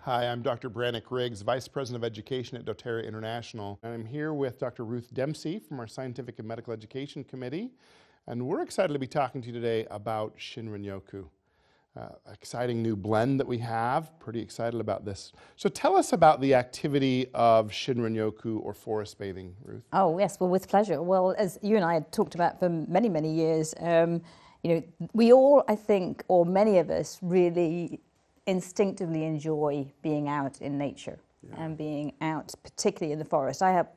Hi, I'm Dr. Brannick Riggs, Vice President of Education at doTERRA International. And I'm here with Dr. Ruth Dempsey from our Scientific and Medical Education Committee. And we're excited to be talking to you today about Shinrin Yoku. Exciting new blend that we have. Pretty excited about this. So tell us about the activity of Shinrin Yoku or forest bathing, Ruth. Oh yes, well with pleasure. Well, as you and I had talked about for many, many years, we all, I think, or many of us really instinctively enjoy being out in nature and being out, particularly in the forest. I have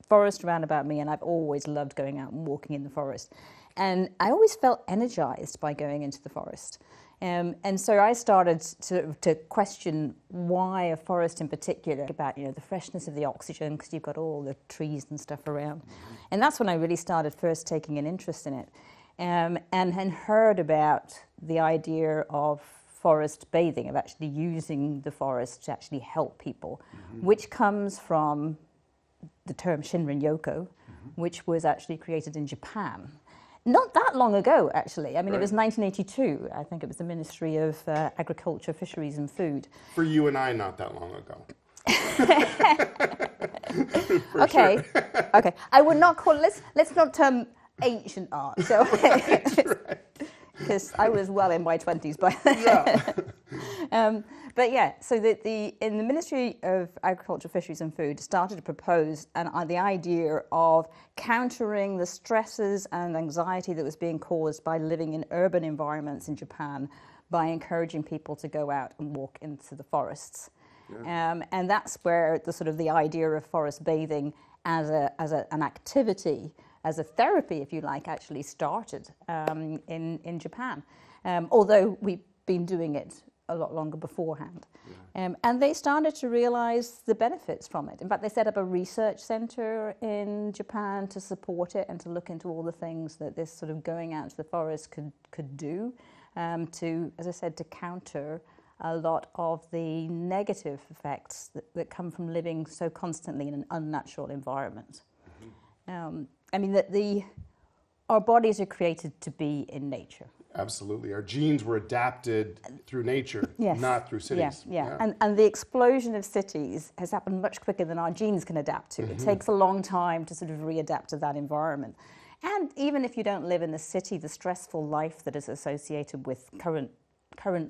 forest around about me and I've always loved going out and walking in the forest. And I always felt energized by going into the forest. And so I started to question why a forest in particular, about the freshness of the oxygen, because you've got all the trees and stuff around. And that's when I really started first taking an interest in it, and heard about the idea of forest bathing, of actually using the forest to actually help people, which comes from the term Shinrin Yoku, which was actually created in Japan. Not that long ago, actually. I mean, It was 1982. I think it was the Ministry of Agriculture, Fisheries and Food. For you and I, not that long ago. Okay, sure. Okay. I would not call it, let's not term ancient art. So, because I was well in my 20s by then. But yeah, so in the Ministry of Agriculture, Fisheries and Food started to propose the idea of countering the stresses and anxiety that was being caused by living in urban environments in Japan by encouraging people to go out and walk into the forests. Yeah. And that's where the idea of forest bathing as an activity, as a therapy, if you like, actually started in Japan. Although we've been doing it a lot longer beforehand. Yeah. And they started to realize the benefits from it. In fact, they set up a research center in Japan to support it and to look into all the things that this sort of going out to the forest could do to, as I said, to counter a lot of the negative effects that come from living so constantly in an unnatural environment. I mean, our bodies are created to be in nature. Absolutely. Our genes were adapted through nature, not through cities. Yeah. And the explosion of cities has happened much quicker than our genes can adapt to. It takes a long time to sort of readapt to that environment. And even if you don't live in the city, the stressful life that is associated with current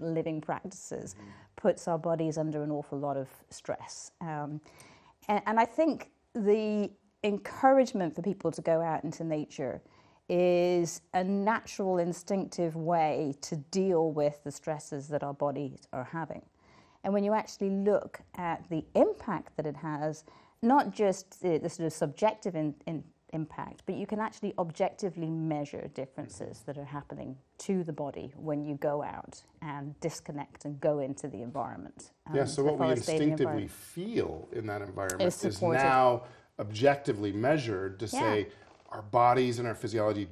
living practices puts our bodies under an awful lot of stress. And I think the encouragement for people to go out into nature is a natural, instinctive way to deal with the stresses that our bodies are having. And when you actually look at the impact that it has, not just the sort of subjective impact, but you can actually objectively measure differences that are happening to the body when you go out and disconnect and go into the environment. So what we instinctively feel in that environment is now objectively measured to say, our bodies and our physiology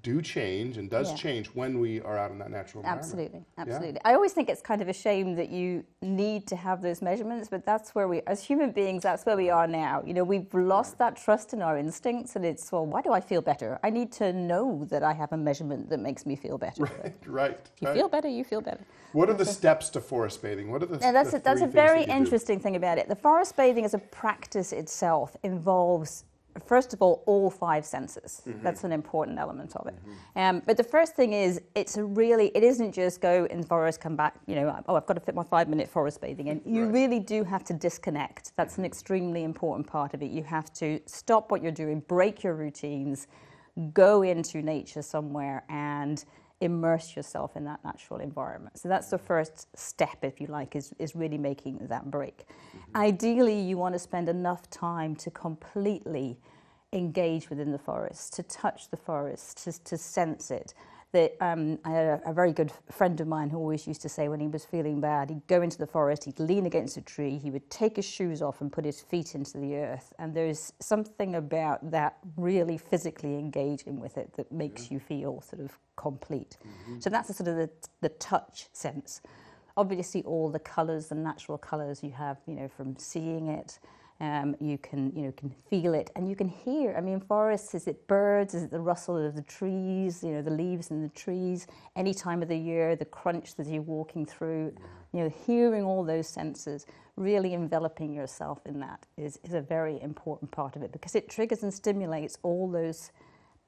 do change and does change when we are out in that natural environment. Absolutely. Yeah. I always think it's kind of a shame that you need to have those measurements, but that's where as human beings, that's where we are now. We've lost that trust in our instincts, and it's, well, why do I feel better? I need to know that I have a measurement that makes me feel better. Right. If you feel better, you feel better. What are the steps to forest bathing? What are the that's a very interesting thing about it. The forest bathing as a practice itself involves, first of all 5 senses. That's an important element of it. But the first thing is, it isn't just go in the forest, come back, I've got to fit my 5-minute forest bathing in. You really do have to disconnect. That's an extremely important part of it. You have to stop what you're doing, break your routines, go into nature somewhere and immerse yourself in that natural environment. So that's the first step, if you like, is really making that break. Ideally, you want to spend enough time to completely engage within the forest, to touch the forest, to sense it. I had a very good friend of mine who always used to say when he was feeling bad, he'd go into the forest, he'd lean against a tree, he would take his shoes off and put his feet into the earth. And there's something about that really physically engaging with it that makes you feel sort of complete. So that's sort of the touch sense. Obviously, all the colours, the natural colours you have, from seeing it, You can feel it, and you can hear. I mean, forests, is it birds? Is it the rustle of the trees? The leaves in the trees. Any time of the year, the crunch that you're walking through. Hearing all those senses, really enveloping yourself in that is a very important part of it, because it triggers and stimulates all those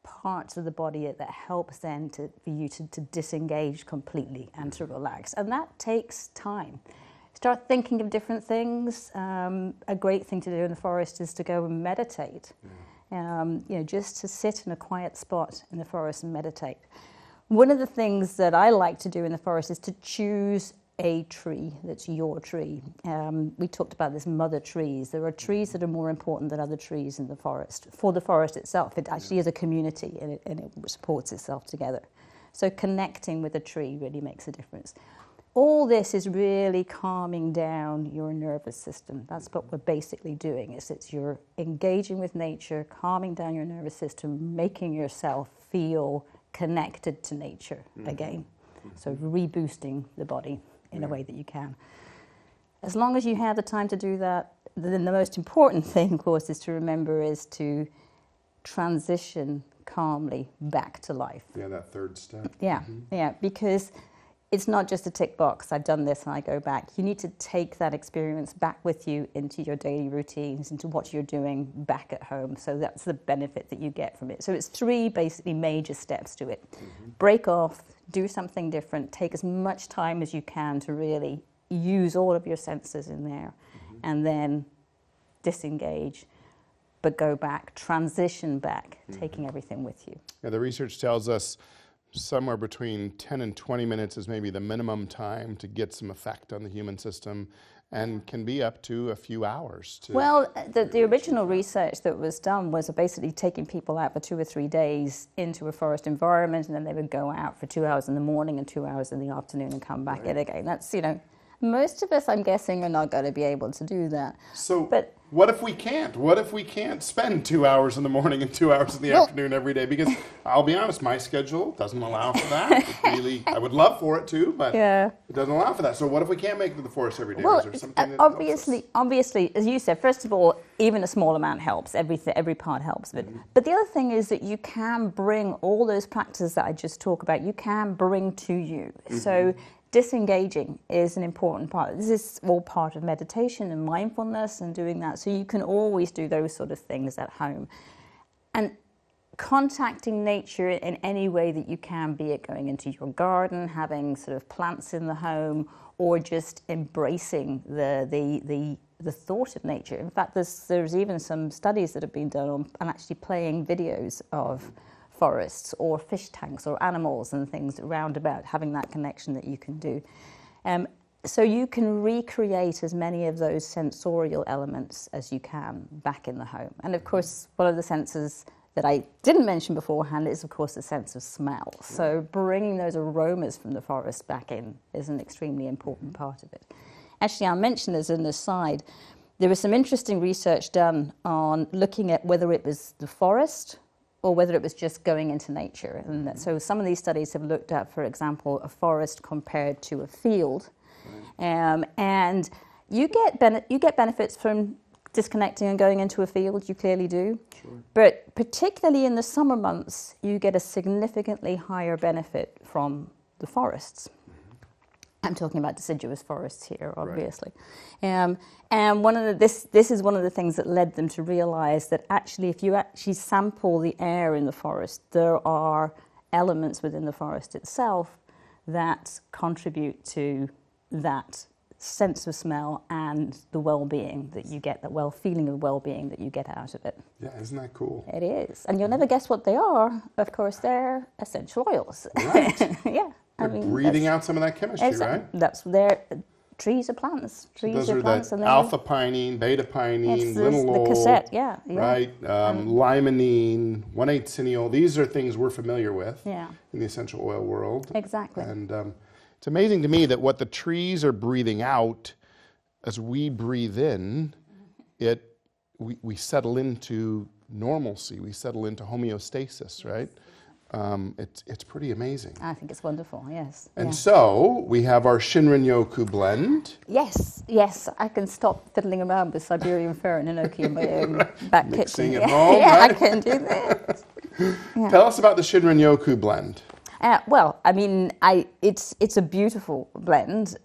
parts of the body that helps then for you to disengage completely and to relax. And that takes time. Start thinking of different things. A great thing to do in the forest is to go and meditate. Just to sit in a quiet spot in the forest and meditate. One of the things that I like to do in the forest is to choose a tree that's your tree. We talked about this mother trees. There are trees that are more important than other trees in the forest. For the forest itself, it actually is a community, and it supports itself together. So connecting with a tree really makes a difference. All this is really calming down your nervous system. That's what we're basically doing. It's you're engaging with nature, calming down your nervous system, making yourself feel connected to nature again. So reboosting the body in a way that you can. As long as you have the time to do that, then the most important thing, of course, is to remember is to transition calmly back to life. Yeah, that third step. Yeah, because it's not just a tick box, I've done this and I go back. You need to take that experience back with you into your daily routines, into what you're doing back at home. So that's the benefit that you get from it. So it's 3 basically major steps to it. Break off, do something different, take as much time as you can to really use all of your senses in there, and then disengage, but go back, transition back, taking everything with you. Yeah, the research tells us somewhere between 10 and 20 minutes is maybe the minimum time to get some effect on the human system, and can be up to a few hours. Well, the original research that was done was basically taking people out for 2 or 3 days into a forest environment, and then they would go out for 2 hours in the morning and 2 hours in the afternoon and come back in again. That's, most of us, I'm guessing, are not going to be able to do that. So what if we can't? What if we can't spend 2 hours in the morning and 2 hours in the afternoon every day? Because I'll be honest, my schedule doesn't allow for that. I would love for it to, but it doesn't allow for that. So what if we can't make it to the forest every day? Well, is there something that obviously, as you said, first of all, even a small amount helps. Every part helps. But the other thing is that you can bring all those practices that I just talked about, you can bring to you. So disengaging is an important part. This is all part of meditation and mindfulness and doing that. So you can always do those sort of things at home. And contacting nature in any way that you can, be it going into your garden, having sort of plants in the home, or just embracing the thought of nature. In fact, there's even some studies that have been done on actually playing videos of forests or fish tanks or animals and things around about, having that connection that you can do. So you can recreate as many of those sensorial elements as you can back in the home. And of course, one of the senses that I didn't mention beforehand is, of course, the sense of smell. So bringing those aromas from the forest back in is an extremely important part of it. Actually, I'll mention as an aside, there was some interesting research done on looking at whether it was the forest or whether it was just going into nature. And so some of these studies have looked at, for example, a forest compared to a field. And you get benefits from disconnecting and going into a field, you clearly do. Sure. But particularly in the summer months, you get a significantly higher benefit from the forests. I'm talking about deciduous forests here, obviously. Right. And this is one of the things that led them to realize that actually, if you actually sample the air in the forest, there are elements within the forest itself that contribute to that sense of smell and the well-being that you get, that feeling of well-being that you get out of it. Yeah, isn't that cool? It is. And you'll never guess what they are. Of course, they're essential oils. Right. Yeah. They're breathing out some of that chemistry, right? That's their trees are plants. Trees are plants. And alpha-pinene, beta-pinene, linalool. The cassette, yeah. Right? Limonene, 1,8-cineol. These are things we're familiar with in the essential oil world. Exactly. And it's amazing to me that what the trees are breathing out, as we breathe in, we settle into normalcy. We settle into homeostasis, right? It's pretty amazing. I think it's wonderful, yes. And so we have our Shinrin Yoku blend. Yes, yes, I can stop fiddling around with Siberian fir and Enoki in my own back Mixing kitchen. at home, yeah, right? I can do that. Yeah. Tell us about the Shinrin Yoku blend. Well, I mean, it's a beautiful blend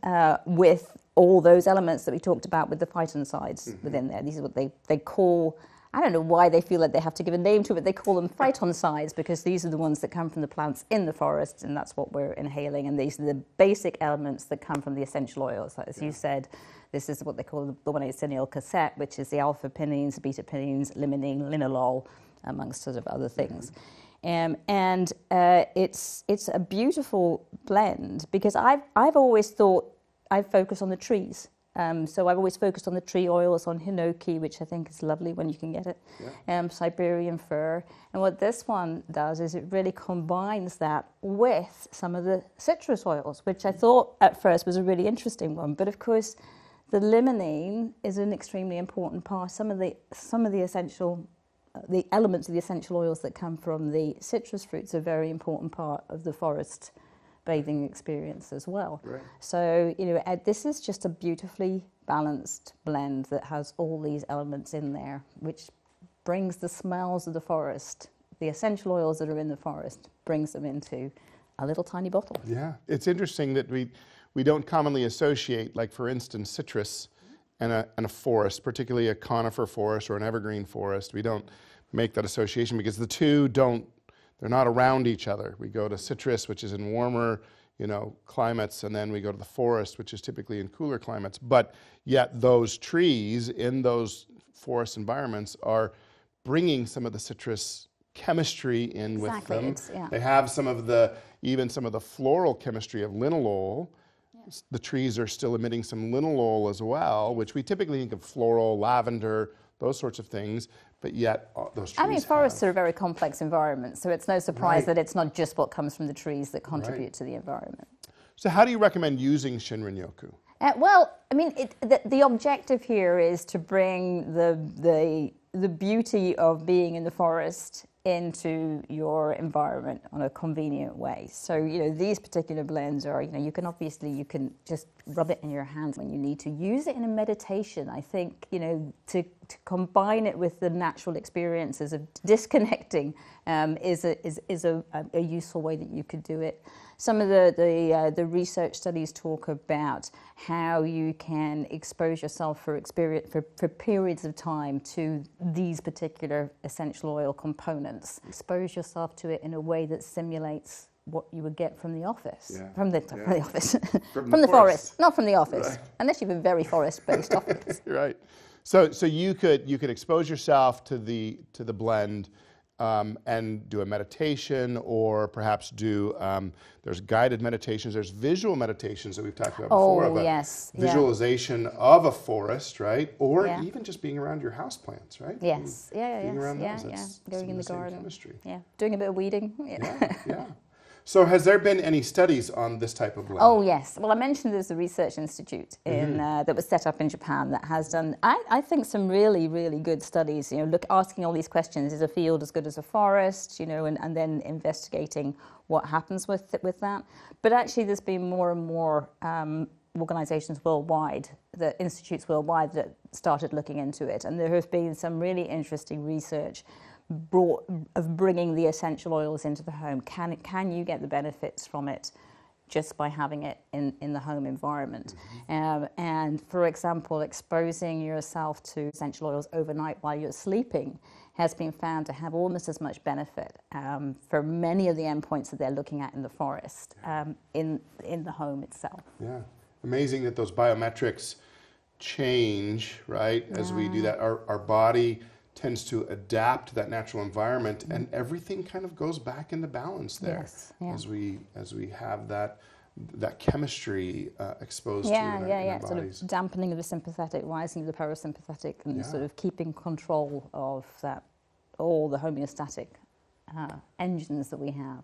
with all those elements that we talked about with the phytoncides within there. These are what they call, I don't know why they feel like they have to give a name to it, but they call them phytoncides because these are the ones that come from the plants in the forest, and that's what we're inhaling. And these are the basic elements that come from the essential oils. As you said, this is what they call the 1,8-cinyl cassette, which is the alpha-pinene, beta-pinene, limonene, linalool, amongst sort of other things. It's a beautiful blend because I've always thought I focus on the trees. So I've always focused on the tree oils, on hinoki, which I think is lovely when you can get it, Siberian fir. And what this one does is it really combines that with some of the citrus oils, which I thought at first was a really interesting one. But of course, the limonene is an extremely important part. Some of the essential, the elements of the essential oils that come from the citrus fruits are a very important part of the forest bathing experience as well. Right. So, this is just a beautifully balanced blend that has all these elements in there, which brings the smells of the forest, the essential oils that are in the forest, brings them into a little tiny bottle. Yeah, it's interesting that we don't commonly associate, like for instance, citrus and a forest, particularly a conifer forest or an evergreen forest. We don't make that association because the two they're not around each other. We go to citrus, which is in warmer, climates, and then we go to the forest, which is typically in cooler climates. But yet those trees in those forest environments are bringing some of the citrus chemistry in with them. They have even some of the floral chemistry of linalool. Yes. The trees are still emitting some linalool as well, which we typically think of floral, lavender, those sorts of things, but yet those trees forests are a very complex environment, so it's no surprise that it's not just what comes from the trees that contribute to the environment. So how do you recommend using Shinrin Yoku? Well, I mean, the objective here is to bring the beauty of being in the forest into your environment on a convenient way. So, these particular blends are, you can just rub it in your hands when you need to. Use it in a meditation. I think, to combine it with the natural experiences of disconnecting is a useful way that you could do it. Some of the research studies talk about how you can expose yourself for periods of time to these particular essential oil components. Expose yourself to it in a way that simulates what you would get from the office, from the forest, not from the office, unless you have a very forest-based office. Right. So you could expose yourself to the blend. And do a meditation, or perhaps do, there's guided meditations, there's visual meditations that we've talked about before. Oh, yes. Visualization of a forest, right? Or even just being around your houseplants, right? Yes. Being around those. Going in the garden. Chemistry. Yeah. Doing a bit of weeding. Yeah. So has there been any studies on this type of blend? Oh, yes. Well, I mentioned there's a research institute that was set up in Japan that has done, I think, some really, really good studies, asking all these questions. Is a field as good as a forest, and then investigating what happens with that. But actually, there's been more and more organizations worldwide, the institutes worldwide that started looking into it. And there has been some really interesting research of bringing the essential oils into the home. Can you get the benefits from it just by having it in the home environment? And for example, exposing yourself to essential oils overnight while you're sleeping has been found to have almost as much benefit for many of the endpoints that they're looking at in the forest, in the home itself. Yeah, amazing that those biometrics change, right? As we do that, our body tends to adapt to that natural environment, and everything kind of goes back into balance there as we have that chemistry exposed to in our bodies. Sort of dampening of the sympathetic, rising of the parasympathetic, and sort of keeping control of all the homeostatic engines that we have.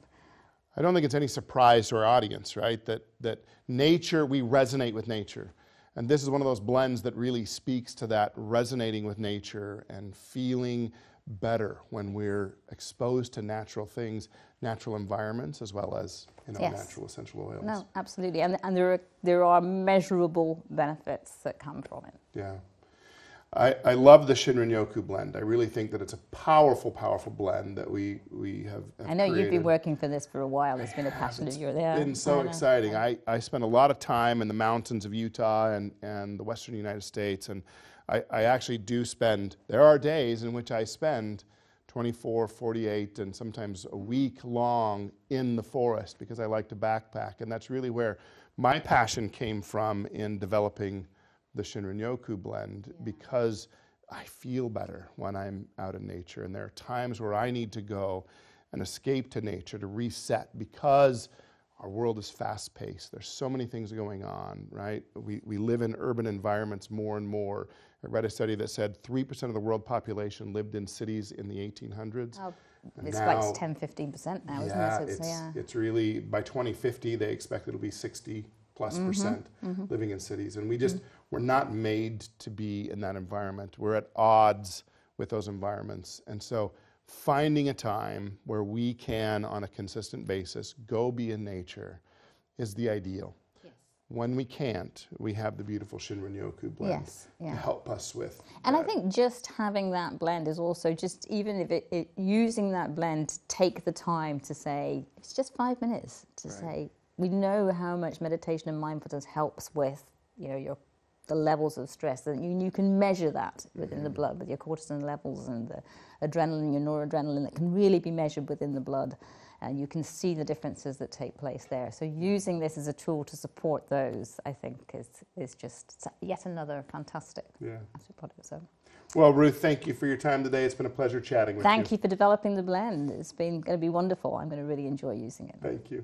I don't think it's any surprise to our audience, right? That nature, we resonate with nature. And this is one of those blends that really speaks to that resonating with nature and feeling better when we're exposed to natural things, natural environments, as well as Yes. natural essential oils. No, absolutely, and there are measurable benefits that come from it. Yeah. I love the Shinrin Yoku blend. I really think that it's a powerful, powerful blend that we have I know created. you've been working for this for a while. It's been a passion of yours. It's been so exciting. I spent a lot of time in the mountains of Utah and the western United States, and I actually do spend, there are days in which I spend 24, 48, and sometimes a week long in the forest because I like to backpack, and that's really where my passion came from in developing the Shinrin Yoku blend, because I feel better when I'm out in nature, and there are times where I need to go and escape to nature to reset because our world is fast-paced. There's so many things going on, right? We live in urban environments more and more. I read a study that said 3% of the world population lived in cities in the 1800s. Oh, it's like 10-15% now, isn't it? It's really, by 2050, they expect it'll be 60+% living in cities. And we're not made to be in that environment. We're at odds with those environments. And so finding a time where we can, on a consistent basis, go be in nature is the ideal. Yes. When we can't, we have the beautiful Shinrin Yoku blend to help us with And that. I think just having that blend is also just, even if using that blend to take the time to say, it's just 5 minutes to say, we know how much meditation and mindfulness helps with, the levels of stress, that you can measure that within the blood with your cortisol levels and the adrenaline, your noradrenaline, that can really be measured within the blood, and you can see the differences that take place there. So using this as a tool to support those, I think, is just yet another fantastic product. So. Well, Ruth, thank you for your time today. It's been a pleasure chatting with you. Thank you for developing the blend. It's been going to be wonderful. I'm going to really enjoy using it. Thank you.